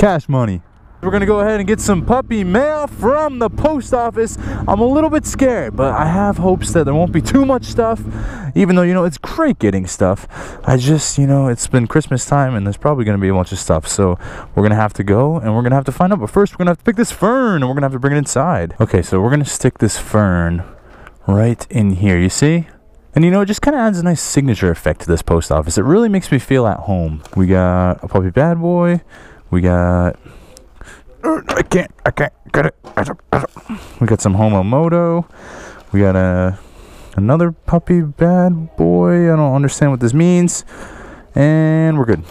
Cash money. We're gonna go ahead and get some puppy mail from the post office. I'm a little bit scared, but I have hopes that there won't be too much stuff, even though, you know, it's great getting stuff. I just, you know, it's been Christmas time and there's probably gonna be a bunch of stuff, so we're gonna have to go and we're gonna have to find out. But first, we're gonna have to pick this fern and we're gonna have to bring it inside. Okay, so we're gonna stick this fern right in here, you see? And you know, it just kind of adds a nice signature effect to this post office. It really makes me feel at home. We got a puppy bad boy. We got... I can't get it. We got some Homomoto. We got another puppy bad boy. I don't understand what this means. And we're good.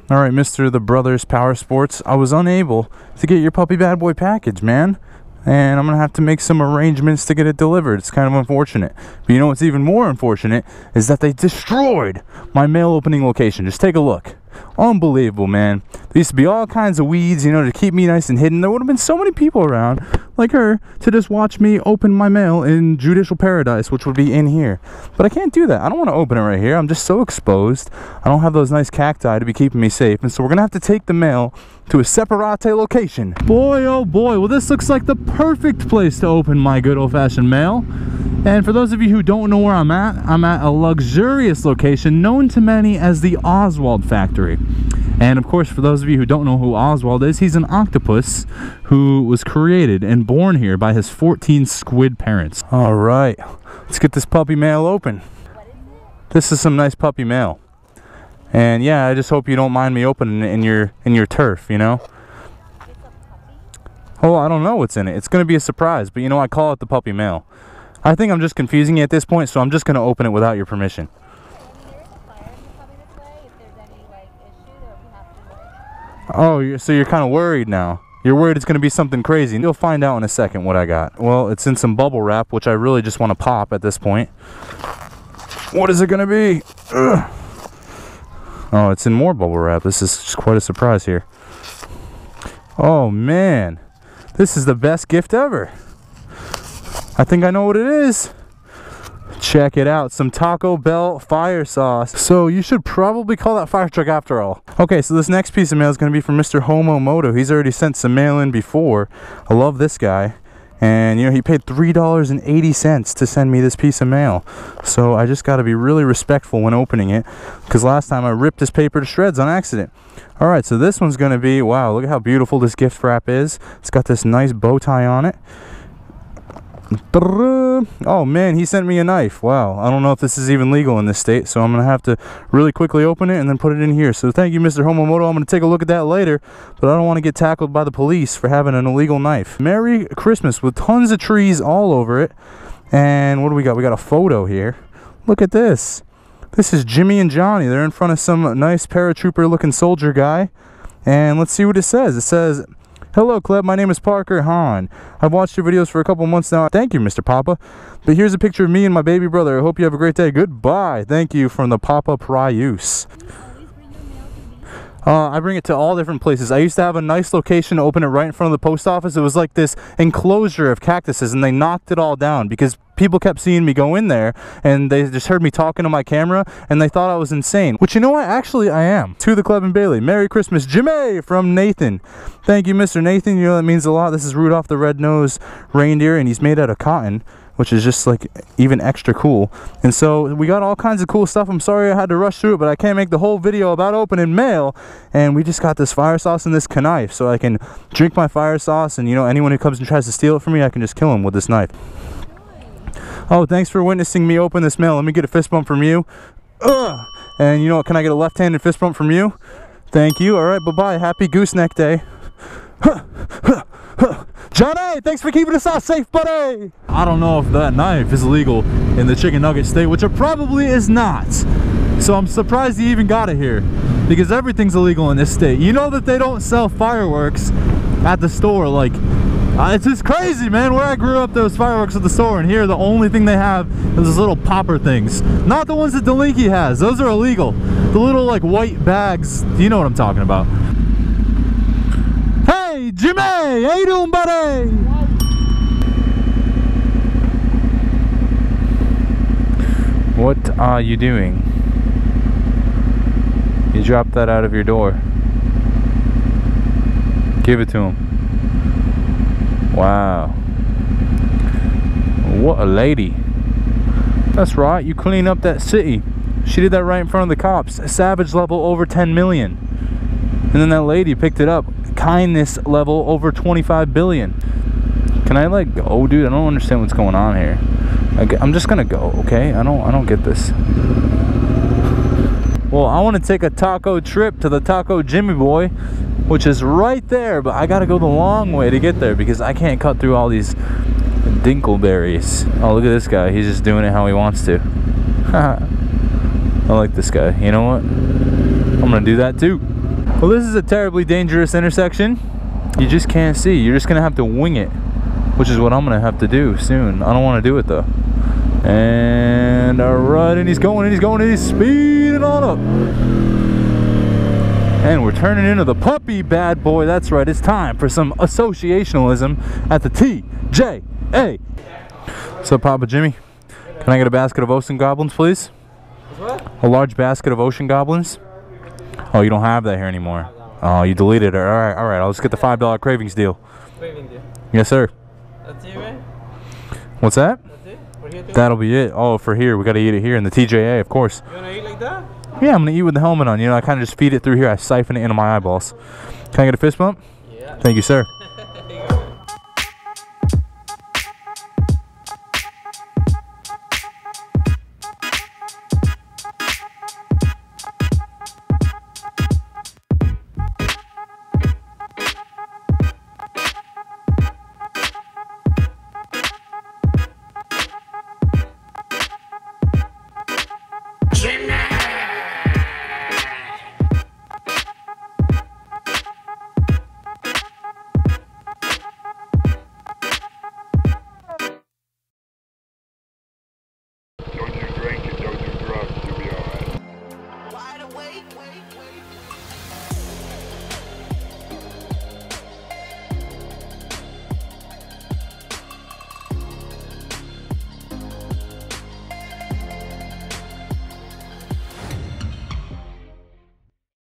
All right, Mr. The Brothers Power Sports. I was unable to get your puppy bad boy package, man. And I'm going to have to make some arrangements to get it delivered. It's kind of unfortunate. But you know what's even more unfortunate is that they destroyed my mail opening location. Just take a look. Unbelievable, man. There used to be all kinds of weeds, you know, to keep me nice and hidden. There would have been so many people around, like her, to just watch me open my mail in judicial paradise, which would be in here. But I can't do that. I don't want to open it right here. I'm just so exposed. I don't have those nice cacti to be keeping me safe. And so we're going to have to take the mail to a separate location. Boy, oh boy. Well, this looks like the perfect place to open my good old-fashioned mail. And for those of you who don't know where I'm at a luxurious location known to many as the Oswald Factory. And of course, for those of you who don't know who Oswald is, he's an octopus who was created and born here by his 14 squid parents. All right, let's get this puppy mail open. This is some nice puppy mail. And yeah, I just hope you don't mind me opening it in your turf, you know? Oh, I don't know what's in it. It's going to be a surprise, but you know, I call it the puppy mail. I think I'm just confusing you at this point, so I'm just going to open it without your permission. Oh, so you're kind of worried now. You're worried it's going to be something crazy. You'll find out in a second what I got. Well, it's in some bubble wrap, which I really just want to pop at this point. What is it going to be? Ugh. Oh, it's in more bubble wrap. This is just quite a surprise here. Oh, man. This is the best gift ever. I think I know what it is. Check it out, some Taco Bell fire sauce. So you should probably call that fire truck after all. Okay, so this next piece of mail is going to be from Mr. Homomoto. He's already sent some mail in before. I love this guy. And you know, he paid $3.80 to send me this piece of mail. So I just got to be really respectful when opening it, because last time I ripped this paper to shreds on accident. All right, so this one's going to be, wow, look at how beautiful this gift wrap is. It's got this nice bow tie on it. Oh man, he sent me a knife. Wow, I don't know if this is even legal in this state, so I'm gonna have to really quickly open it and then put it in here. So thank you, Mr. Homomoto. I'm gonna take a look at that later, but I don't want to get tackled by the police for having an illegal knife. Merry Christmas with tons of trees all over it. And what do we got? We got a photo here. Look at this. This is Jimmy and Johnny. They're in front of some nice paratrooper looking soldier guy. And let's see what it says. It says, "Hello, Kleb. My name is Parker Hahn. I've watched your videos for a couple months now. Thank you, Mr. Papa. But here's a picture of me and my baby brother. I hope you have a great day. Goodbye. Thank you from the Papa Prius." I bring it to all different places. I used to have a nice location to open it right in front of the post office. It was like this enclosure of cactuses, and they knocked it all down because people kept seeing me go in there, and they just heard me talking to my camera, and they thought I was insane. Which, you know what? Actually, I am. To the Kleb and Bailey. Merry Christmas, Jimmy, from Nathan. Thank you, Mr. Nathan. You know, that means a lot. This is Rudolph the Red-Nosed Reindeer, and he's made out of cotton, which is just like even extra cool. And so we got all kinds of cool stuff. I'm sorry I had to rush through it, but I can't make the whole video about opening mail. And we just got this fire sauce and this knife, so I can drink my fire sauce, and you know, anyone who comes and tries to steal it from me, I can just kill him with this knife. Oh, thanks for witnessing me open this mail. Let me get a fist bump from you. Ugh. And you know what, can I get a left-handed fist bump from you? Thank you. All right, bye-bye. Happy Gooseneck Day. Johnny, thanks for keeping us all safe, buddy. I don't know if that knife is legal in the chicken nugget state, which it probably is not. So I'm surprised he even got it here, because everything's illegal in this state. You know that they don't sell fireworks at the store. Like, it's just crazy, man. Where I grew up, there was fireworks at the store, and here the only thing they have is those little popper things. Not the ones that Delinky has. Those are illegal. The little like white bags. You know what I'm talking about. Hey, Jimmy! How you doing, buddy? What are you doing? You dropped that out of your door. Give it to him. Wow. What a lady. That's right, you clean up that city. She did that right in front of the cops. Savage level over 10 million. And then that lady picked it up. Kindness level over 25 billion. Can I let go, dude? I don't understand what's going on here. I'm just gonna go, okay? I don't get this. Well, I want to take a taco trip to the Taco Jimmy Boy, which is right there, but I gotta go the long way to get there because I can't cut through all these dinkleberries. Oh, look at this guy. He's just doing it how he wants to. I like this guy. You know what? I'm gonna do that too. Well, this is a terribly dangerous intersection. You just can't see. You're just gonna have to wing it, which is what I'm gonna have to do soon. I don't want to do it though. And alright, and he's going, and he's going, and he's speeding on up. And we're turning into the puppy bad boy. That's right, it's time for some associationalism at the TJA. So, Papa Jimmy, can I get a basket of ocean goblins, please? What? A large basket of ocean goblins? Oh, you don't have that here anymore. Oh, you deleted it. Alright, I'll just get the $5 cravings deal. Craving deal? Yes, sir. That's it, man? What's that? That's it? For here too? That'll be it. Oh, for here. We gotta eat it here in the TJA, of course. You wanna eat like that? Yeah, I'm gonna eat with the helmet on. You know, I kind of just feed it through here. I siphon it into my eyeballs. Can I get a fist bump? Yeah. Thank you, sir.